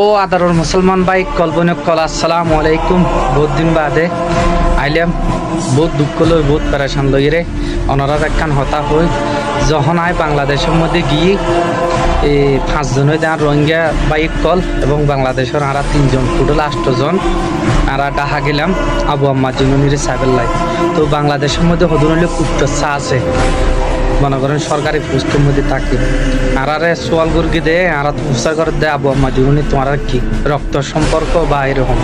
ও আদারুল মুসলমান ভাই কলবনে কল আসসালামু আলাইকুম। বহুত দিন বাদে আইলাম, বহুত দুঃখ লই, বহুত পেরেশান লই রে। অনারার একখান হতা হই যখন আয় বাংলাদেশের মধ্যে গিয়ে এই 5 জনের দেন রোহিঙ্গা বাইক কল এবং বাংলাদেশের আরা 3 জন টোটাল 8 জন আরা ডাহা গেলাম আবু আম্মা জুনুনির সাবেল লাই। তো বাংলাদেশের মধ্যে হদুন হলে কুত্তসা আছে, মনে করেন সরকারি পোস্টের মধ্যে থাকি আরারে সোয়াল গুরগি দে আরা তো উৎসাহ করে দেয় আবু আম্মা জুনুনি তোমার কি রক্ত সম্পর্ক বা এরকম।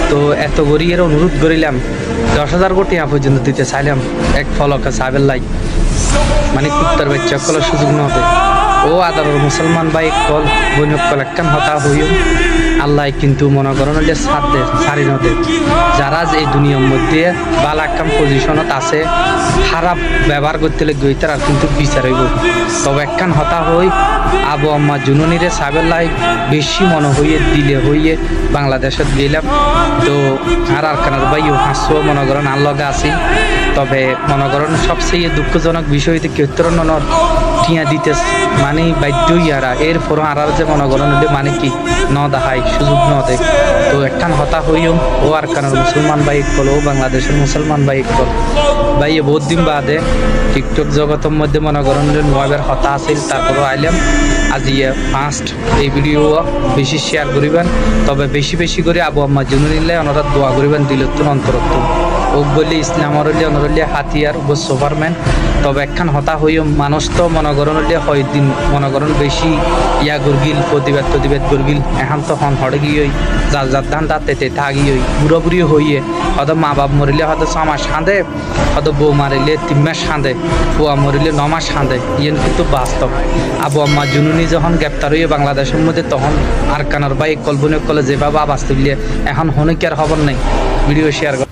তো এত করি এর অনুরোধ করিলাম 10,000 কোটি পর্যন্ত দিতে চাইলাম এক ফলকে সাবেল লাই, মানে কুত্তার বাচ্চা কলার সুযোগ না হবে। ও আদারুল মুসলমান ভাই কল বৈনক কল একখান হতা হইও আল্লাহ কিন্তু মনে করেন হলে সাথ দে সারি নদে যারা এই দুনিয়ার মধ্যে বালা একখান পজিশনত আছে খারাপ ব্যবহার করতে গই তারা কিন্তু বিচার হইব। তবে একখান হতা হই আবু আম্মা জুনুনিরে সাবেল্লাই বেশি মনে হইয়ে দিলে হইয়ে বাংলাদেশত গেলাম। তো আর কানার বাইও হাসো মনে করেন আল্লগা আছি। তবে মনে করেন সবচেয়ে দুঃখজনক বিষয় হইতে উত্তরণর টিয়া দিতে মানে বাধ্যই আরা এরপরও আরার যে মনে করেন মানে কি ন দেখায় সুযোগ ন দেয়। তো একখান হতা হইও ও আর কানার মুসলমান বাইক কল ও বাংলাদেশের মুসলমান বাইক কল ভাইয়ে বহুত দিন বাদে টিকটক জগতের মধ্যে মনে করেন নোয়াবের হতা আছিল। তারপরও আইলাম আজি ফার্স্ট এই ভিডিও বেশি শেয়ার করিবেন। তবে বেশি বেশি করে আবু আম্মা জুনুনিল্লাই ওনারা দোয়া করিবেন দিলতুন অন্তরত্ব ও বললে ইসলামর অনরলিয়া হাতিয়ার ও সুপারম্যান। তবে একখান হতা হইও মানুষ তো মনে করেন হয় দিন মনে করেন বেশি ইয়া গরগিল প্রতিবাদ গরগিল এখন তো হন হড়ে গিয়ে যার যার ধান তাতে থাকি বুড়ো বুড়ি হইয়ে হয়তো মা বাপ মরিলে হয়তো 6 মাস সাঁধে, হয়তো বউ মারিলে 3 মাস সাঁধে, বুয়া মরিলে 9 মাস সাঁধে। ইয়েন কিন্তু বাস্তব। আবু আম্মা জুনুনি যখন গ্রেপ্তার হইয়ে বাংলাদেশের মধ্যে তখন আর কানার ভাই কল্পনে কলে যেভাবে আবাস তুললে এখন হনে কি আর খবর নেই। ভিডিও শেয়ার কর।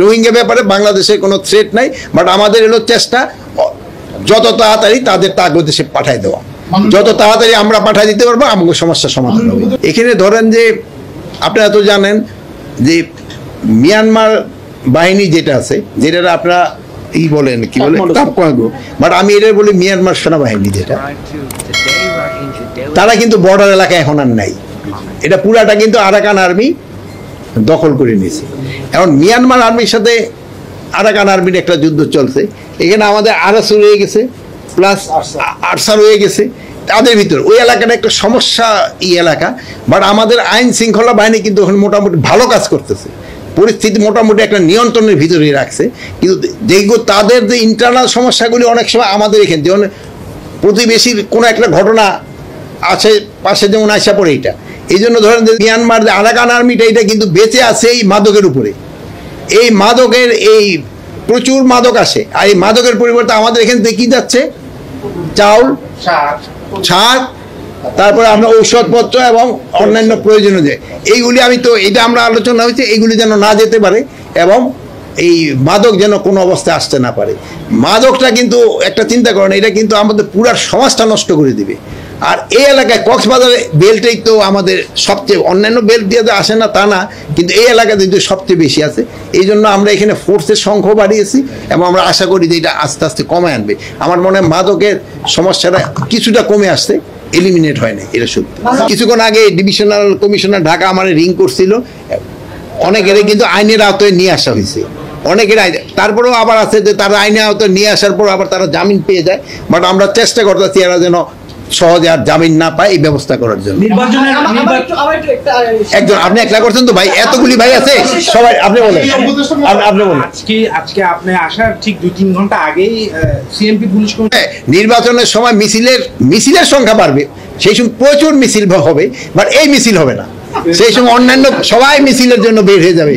রোহিঙ্গা ব্যাপারে বাংলাদেশের কোনো থ্রেট নাই, বাট আমাদের হলো চেষ্টা যত তাড়াতাড়ি তাদের তাগ দেশে পাঠাই দেওয়া। যত তাড়াতাড়ি আমরা পাঠাই দিতে পারবো আমাদের সমস্যার সমাধান হবে। এখানে ধরেন যে আপনারা তো জানেন যে মিয়ানমার বাহিনী যেটা আছে, যেটা আপনারা বলেন কি বলে তাপকোয়াগো, বাট আমি এটা বলি মিয়ানমার সেনাবাহিনী যেটা, তারা কিন্তু বর্ডার এলাকা এখন আর নাই। এটা পুরাটা কিন্তু আরাকান আর্মি দখল করে নিয়েছে। এখন মিয়ানমার আর্মির সাথে আরাকান আর্মির একটা যুদ্ধ চলছে। এখানে আমাদের আরএস রয়ে গেছে, প্লাস আরসা রয়ে গেছে। তাদের ভিতর ওই এলাকাটা একটা সমস্যা এলাকা, বাট আমাদের আইন শৃঙ্খলা বাহিনী কিন্তু এখন মোটামুটি ভালো কাজ করতেছে, পরিস্থিতি মোটামুটি একটা নিয়ন্ত্রণের ভিতরে রাখছে। কিন্তু যেগুলো তাদের যে ইন্টারনাল সমস্যাগুলি অনেক সময় আমাদের এখানে, যেমন প্রতিবেশীর কোনো একটা ঘটনা আছে পাশে, যেমন আইসা পড়ে এটা, এই জন্য ধরেন যে মিয়ানমার যে আরাকান আর্মিটা, এটা কিন্তু বেঁচে আছে এই মাদকের উপরে। এই মাদকের এই প্রচুর মাদক আসে, আর এই মাদকের পরিবর্তে আমাদের এখানে দেখি যাচ্ছে চাউল, ছাড়, তারপরে আমরা ঔষধপত্র এবং অন্যান্য প্রয়োজনীয় যে এইগুলি, আমি তো এটা আমরা আলোচনা হয়েছে, এইগুলি যেন না যেতে পারে এবং এই মাদক যেন কোনো অবস্থায় আসতে না পারে। মাদকটা কিন্তু একটা চিন্তা করেন, এটা কিন্তু আমাদের পুরা সমাজটা নষ্ট করে দিবে। আর এই এলাকায় কক্সবাজার বেল্টেই তো আমাদের সবচেয়ে, অন্যান্য বেল্ট দিয়ে তো আসে না তা না, কিন্তু এই এলাকাতে কিন্তু সবচেয়ে বেশি আছে। এই জন্য আমরা এখানে ফোর্সের সংখ্যা বাড়িয়েছি এবং আমরা আশা করি যে এটা আস্তে আস্তে কমে আনবে। আমার মনে হয় মাদকের সমস্যাটা কিছুটা কমে আসছে, এলিমিনেট হয় না, এটা সত্যি। কিছুক্ষণ আগে ডিভিশনাল কমিশনার ঢাকা আমার রিং করছিল, অনেকের কিন্তু আইনের আওতায় নিয়ে আসা হয়েছে, অনেকের তারপরেও আবার আছে যে তারা আইনের আওতায় নিয়ে আসার পর আবার তারা জামিন পেয়ে যায়। বাট আমরা চেষ্টা করতেছি এরা যেন সহজে আর জামিন না পায় এই ব্যবস্থা করার জন্য। একজন আপনি একলা করছেন তো ভাই, এতগুলি ভাই আছে সবাই, আপনি বলেন। আজকে আপনি আসার ঠিক 2-3 ঘন্টা আগেই সিএমপি পুলিশ নির্বাচনের সময় মিছিলের সংখ্যা বাড়বে, সেই সময় প্রচুর মিছিল হবে, বাট এই মিছিল হবে না। সেই সময় অন্যান্য সবাই মিছিলের জন্য বের হয়ে যাবে,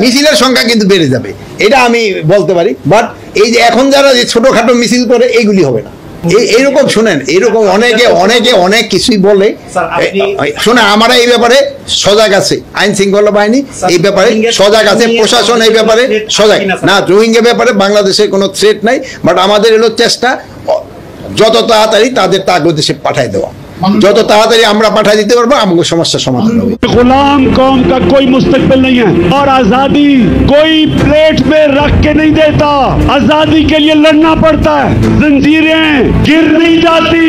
মিছিলের সংখ্যা কিন্তু বেড়ে যাবে, এটা আমি বলতে পারি। বাট এই যে এখন যারা যে ছোটখাটো মিছিল করে এইগুলি হবে না। এইরকম শুনেন, এইরকম অনেকে অনেক কিছুই বলে। শোনে আমরা এই ব্যাপারে সজাগ আছে, আইন শৃঙ্খলা বাহিনী এই ব্যাপারে সজাগ আছে, প্রশাসন এই ব্যাপারে সজাগ না। রোহিঙ্গা ব্যাপারে বাংলাদেশের কোনো থ্রেট নাই, বাট আমাদের হলো চেষ্টা যত তাড়াতাড়ি তাদের তাগ দেশে পাঠাই দেওয়া। যত তাড়াতাড়ি আমরা পাঠিয়ে দিতে পারবো আমাদের সমস্যার সমাধান হবে। गुलाम कौम का कोई मुस्तकबिल नहीं है और आजादी कोई प्लेट में रख के नहीं देता, आजादी के लिए लड़ना पड़ता है। जंजीरें गिर नहीं जाती,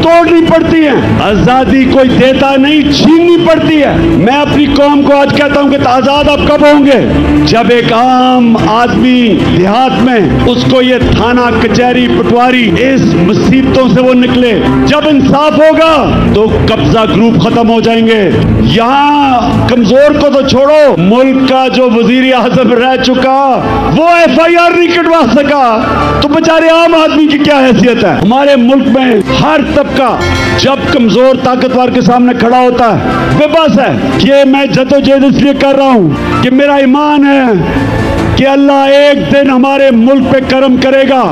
तोड़नी पड़ती हैं। आजादी कोई देता नहीं, छीननी पड़ती है। मैं अपनी कौम को आज कहता हूं कि आजाद आप कब होंगे? जब एक आम आदमी देहात में उसको ये थाना कचहरी पटवारी इस मुसीबतों से वो निकले, जब इंसाफ होगा तो कब्जा ग्रुप खत्म हो जाएंगे। यहाँ कमजोर को तो छोड़ो, मुल्क का जो वजीर आजम रह चुका वो FIR नहीं कटवा सका, तो बेचारे आम आदमी की क्या हैसियत है? हमारे मुल्क में हर तबका जब कमजोर ताकतवर के सामने खड़ा होता है बेबस है। ये मैं जद्दोजहद इसलिए कर रहा हूं कि मेरा ईमान है कि अल्लाह एक दिन हमारे मुल्क पे करम करेगा,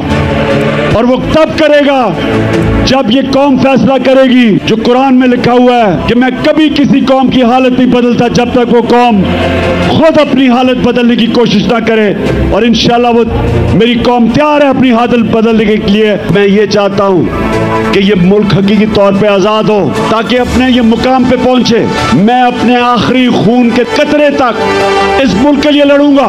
और वो तब करेगा जब ये कौम फैसला करेगी। जो कुरान में लिखा हुआ है कि मैं कभी किसी कौम की हालत नहीं बदलता जब तक वो कौम खुद अपनी हालत बदलने की कोशिश ना करे, और इंशाल्लाह वो मेरी कौम तैयार है अपनी हालत बदलने के लिए। मैं ये चाहता हूँ कि ये मुल्क हकीकी तौर पे आज़ाद हो, ताकि अपने ये मुकाम पे पहुंचे। मैं अपने आखिरी खून के कतरे तक इस मुल्क के लिए लड़ूंगा।